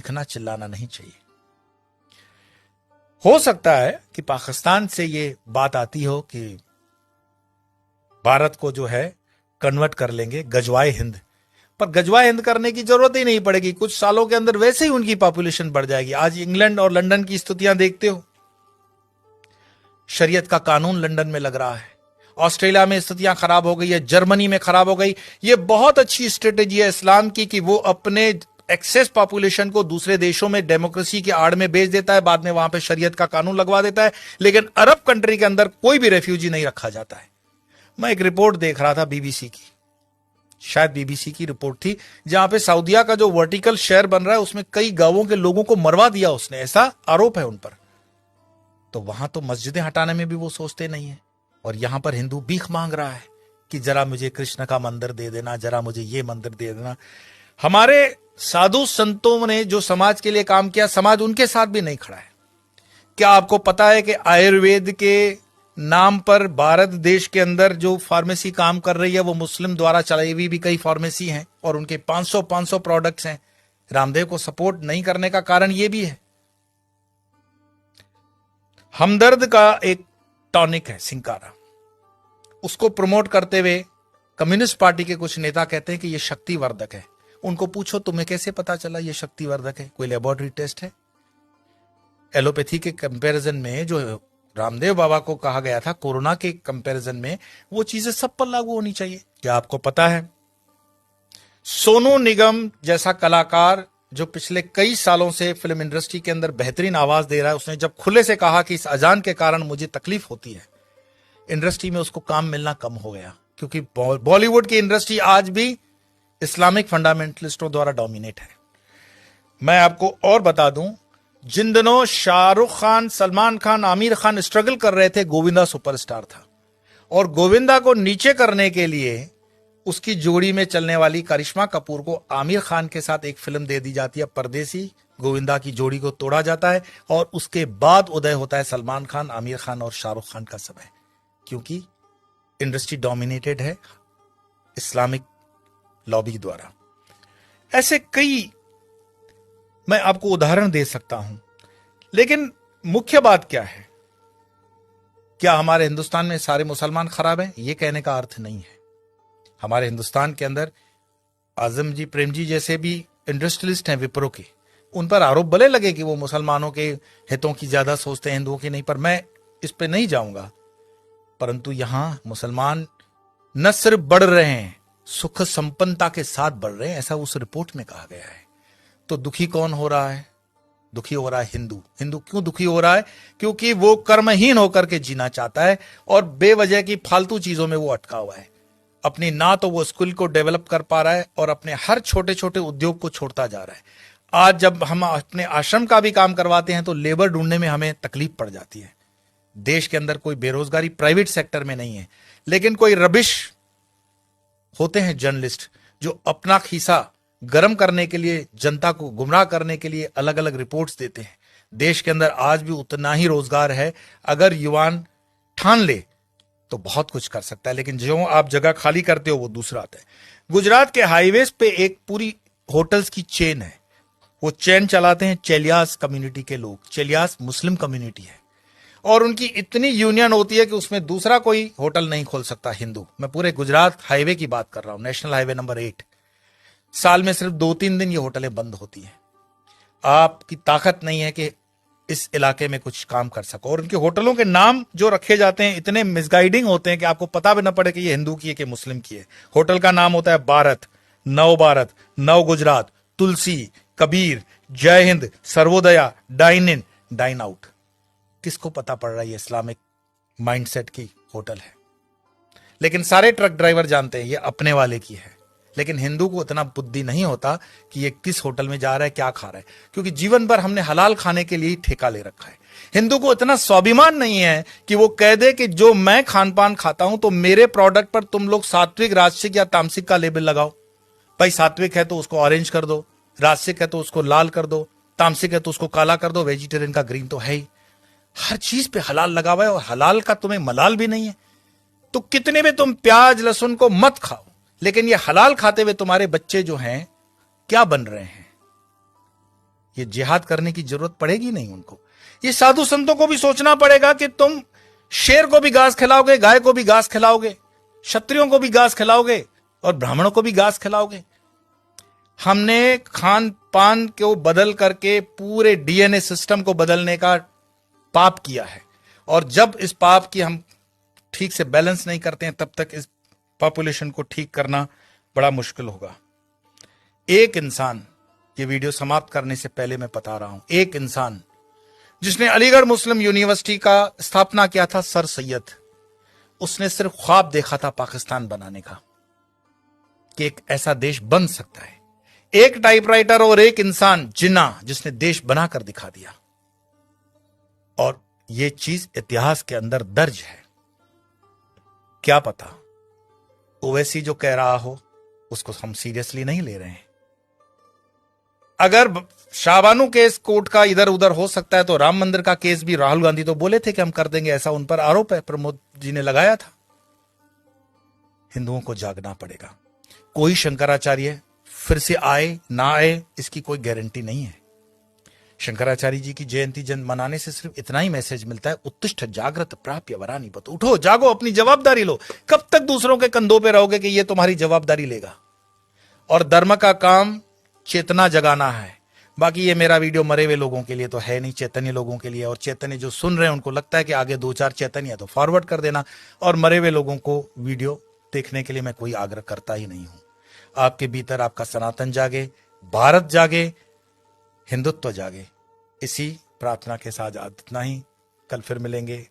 चीखना चिल्लाना नहीं चाहिए। हो सकता है कि पाकिस्तान से ये बात आती हो कि भारत को जो है कन्वर्ट कर लेंगे गजवाए हिंद, पर गजवाए हिंद करने की जरूरत ही नहीं पड़ेगी। कुछ सालों के अंदर वैसे ही उनकी पॉपुलेशन बढ़ जाएगी। आज इंग्लैंड और लंदन की स्थितियां देखते हो, शरीयत का कानून लंदन में लग रहा है, ऑस्ट्रेलिया में स्थितियां खराब हो गई है, जर्मनी में खराब हो गई। ये बहुत अच्छी स्ट्रेटेजी है इस्लाम की कि वो अपने एक्सेस पॉपुलेशन को दूसरे देशों में डेमोक्रेसी की आड़ में बेच देता है, बाद में वहां पे शरीयत का कानून लगवा देता है, लेकिन अरब कंट्री के अंदर कोई भी रेफ्यूजी नहीं रखा जाता है। मैं एक रिपोर्ट देख रहा था बीबीसी की, शायद बीबीसी की रिपोर्ट थी, जहां पे सऊदिया का जो वर्टिकल शेयर बन रहा है उसमें कई गांवों के लोगों को मरवा दिया उसने, ऐसा आरोप है उन पर। तो वहां तो मस्जिदें हटाने में भी वो सोचते नहीं है, और यहां पर हिंदू भीख मांग रहा है कि जरा मुझे कृष्ण का मंदिर दे देना, जरा मुझे ये मंदिर दे देना। हमारे साधु संतों ने जो समाज के लिए काम किया, समाज उनके साथ भी नहीं खड़ा है। क्या आपको पता है कि आयुर्वेद के नाम पर भारत देश के अंदर जो फार्मेसी काम कर रही है वो मुस्लिम द्वारा चलाई हुई भी कई फार्मेसी हैं, और उनके 500 प्रोडक्ट्स हैं। रामदेव को सपोर्ट नहीं करने का कारण ये भी है। हमदर्द का एक टॉनिक है सिंकारा, उसको प्रमोट करते हुए कम्युनिस्ट पार्टी के कुछ नेता कहते हैं कि यह शक्तिवर्धक है। उनको पूछो तुम्हें कैसे पता चला यह शक्तिवर्धक है, कोई लेबोरेटरी टेस्ट है? एलोपैथी के कंपैरिजन में जो रामदेव बाबा को कहा गया था कोरोना के कंपैरिजन में, वो चीजें सब पर लागू होनी चाहिए। क्या आपको पता है सोनू निगम जैसा कलाकार जो पिछले कई सालों से फिल्म इंडस्ट्री के अंदर बेहतरीन आवाज दे रहा है, उसने जब खुले से कहा कि इस अजान के कारण मुझे तकलीफ होती है, इंडस्ट्री में उसको काम मिलना कम हो गया, क्योंकि बॉलीवुड की इंडस्ट्री आज भी इस्लामिक फंडामेंटलिस्टों द्वारा डोमिनेट है। मैं आपको और बता दूं, जिन दिनों शाहरुख खान, सलमान खान, आमिर खान स्ट्रगल कर रहे थे, गोविंदा सुपरस्टार था, और गोविंदा को नीचे करने के लिए उसकी जोड़ी में चलने वाली करिश्मा कपूर को आमिर खान के साथ एक फिल्म दे दी जाती है परदेसी। गोविंदा की जोड़ी को तोड़ा जाता है, और उसके बाद उदय होता है सलमान खान, आमिर खान और शाहरुख खान का समय, क्योंकि इंडस्ट्री डोमिनेटेड है इस्लामिक लॉबी द्वारा। ऐसे कई मैं आपको उदाहरण दे सकता हूं, लेकिन मुख्य बात क्या है? क्या हमारे हिंदुस्तान में सारे मुसलमान खराब हैं? यह कहने का अर्थ नहीं है। हमारे हिंदुस्तान के अंदर आजम जी, प्रेम जी जैसे भी इंडस्ट्रियलिस्ट हैं विप्रो के, उन पर आरोप भले लगे कि वो मुसलमानों के हितों की ज्यादा सोचते हैं, हिंदुओं की नहीं, पर मैं इस पे नहीं जाऊंगा। परंतु यहां मुसलमान न सिर्फ बढ़ रहे हैं, सुख संपन्नता के साथ बढ़ रहे हैं, ऐसा उस रिपोर्ट में कहा गया है। तो दुखी कौन हो रहा है? दुखी हो रहा है हिंदू। हिंदू क्यों दुखी हो रहा है? क्योंकि वो कर्महीन होकर के जीना चाहता है, और बेवजह की फालतू चीजों में वो अटका हुआ है। अपनी ना तो वो स्किल को डेवलप कर पा रहा है, और अपने हर छोटे छोटे उद्योग को छोड़ता जा रहा है। आज जब हम अपने आश्रम का भी काम करवाते हैं तो लेबर ढूंढने में हमें तकलीफ पड़ जाती है। देश के अंदर कोई बेरोजगारी प्राइवेट सेक्टर में नहीं है, लेकिन कोई रबिश होते हैं जर्नलिस्ट जो अपना खीसा गर्म करने के लिए, जनता को गुमराह करने के लिए अलग अलग रिपोर्ट्स देते हैं। देश के अंदर आज भी उतना ही रोजगार है, अगर युवान ठान ले तो बहुत कुछ कर सकता है, लेकिन जो आप जगह खाली करते हो वो दूसरा आता है। गुजरात के हाईवेज पे एक पूरी होटल्स की चेन है, वो चेन चलाते हैं चेलियास कम्युनिटी के लोग। चेलियास मुस्लिम कम्युनिटी है, और उनकी इतनी यूनियन होती है कि उसमें दूसरा कोई होटल नहीं खोल सकता हिंदू। मैं पूरे गुजरात हाईवे की बात कर रहा हूं, नेशनल हाईवे नंबर 8। साल में सिर्फ 2-3 दिन ये होटलें बंद होती हैं। आपकी ताकत नहीं है कि इस इलाके में कुछ काम कर सको, और उनके होटलों के नाम जो रखे जाते हैं इतने मिसगाइडिंग होते हैं कि आपको पता भी ना पड़े कि ये हिंदू की है कि मुस्लिम की है। होटल का नाम होता है भारत, नव Gujarat, Tulsi, Kabir, Jai Hind, Sarvodaya, dine in, dine out. किसको पता पड़ रहा है ये इस्लामिक माइंडसेट की होटल है? लेकिन सारे ट्रक ड्राइवर जानते हैं ये अपने वाले की है, लेकिन हिंदू को इतना बुद्धि नहीं होता कि ये किस होटल में जा रहा है, क्या खा रहा है, क्योंकि जीवन भर हमने हलाल खाने के लिए ही ठेका ले रखा है। हिंदू को इतना स्वाभिमान नहीं है कि वो कह दे कि जो मैं खान पान खाता हूं तो मेरे प्रोडक्ट पर तुम लोग सात्विक, राजसिक या तामसिक का लेबल लगाओ। भाई सात्विक है तो उसको ऑरेंज कर दो, राजसिक है तो उसको लाल कर दो, तामसिक है तो उसको काला कर दो, वेजिटेरियन का ग्रीन तो है ही। हर चीज पे हलाल लगा हुआ है, और हलाल का तुम्हें मलाल भी नहीं है। तो कितने भी तुम प्याज लहसुन को मत खाओ, लेकिन ये हलाल खाते हुए तुम्हारे बच्चे जो हैं क्या बन रहे हैं? ये जिहाद करने की जरूरत पड़ेगी नहीं उनको। ये साधु संतों को भी सोचना पड़ेगा कि तुम शेर को भी घास खिलाओगे, गाय को भी घास खिलाओगे, क्षत्रियों को भी घास खिलाओगे और ब्राह्मणों को भी घास खिलाओगे। हमने खान पान को बदल करके पूरे डीएनए सिस्टम को बदलने का पाप किया है, और जब इस पाप की हम ठीक से बैलेंस नहीं करते हैं तब तक इस पॉपुलेशन को ठीक करना बड़ा मुश्किल होगा। एक इंसान, ये वीडियो समाप्त करने से पहले मैं बता रहा हूं, एक इंसान जिसने अलीगढ़ मुस्लिम यूनिवर्सिटी का स्थापना किया था, सर सैयद, उसने सिर्फ ख्वाब देखा था पाकिस्तान बनाने का, कि एक ऐसा देश बन सकता है। एक टाइपराइटर और एक इंसान जिन्ना, जिसने देश बनाकर दिखा दिया, और यह चीज इतिहास के अंदर दर्ज है। क्या पता ओवैसी जो कह रहा हो उसको हम सीरियसली नहीं ले रहे हैं। अगर शाहबानू केस कोर्ट का इधर उधर हो सकता है तो राम मंदिर का केस भी राहुल गांधी तो बोले थे कि हम कर देंगे, ऐसा उन पर आरोप है, प्रमोद जी ने लगाया था। हिंदुओं को जागना पड़ेगा। कोई शंकराचार्य फिर से आए ना आए इसकी कोई गारंटी नहीं है। शंकराचार्य जी की जयंती मनाने से सिर्फ इतना ही मैसेज मिलता है, उत्तिष्ठ जागृत प्राप्य वरानी बत, उठो जागो, अपनी जवाबदारी लो। कब तक दूसरों के कंधों पे रहोगे कि ये तुम्हारी जवाबदारी लेगा? और धर्म का काम चेतना जगाना है। बाकी ये मेरा वीडियो मरे हुए लोगों के लिए तो है नहीं, चैतन्य लोगों के लिए। और चैतन्य जो सुन रहे हैं उनको लगता है कि आगे 2-4 चैतन्य है तो फॉरवर्ड कर देना, और मरे हुए लोगों को वीडियो देखने के लिए मैं कोई आग्रह करता ही नहीं हूं। आपके भीतर आपका सनातन जागे, भारत जागे, हिंदुत्व जागे। इसी प्रार्थना के साथ इतना ही, कल फिर मिलेंगे।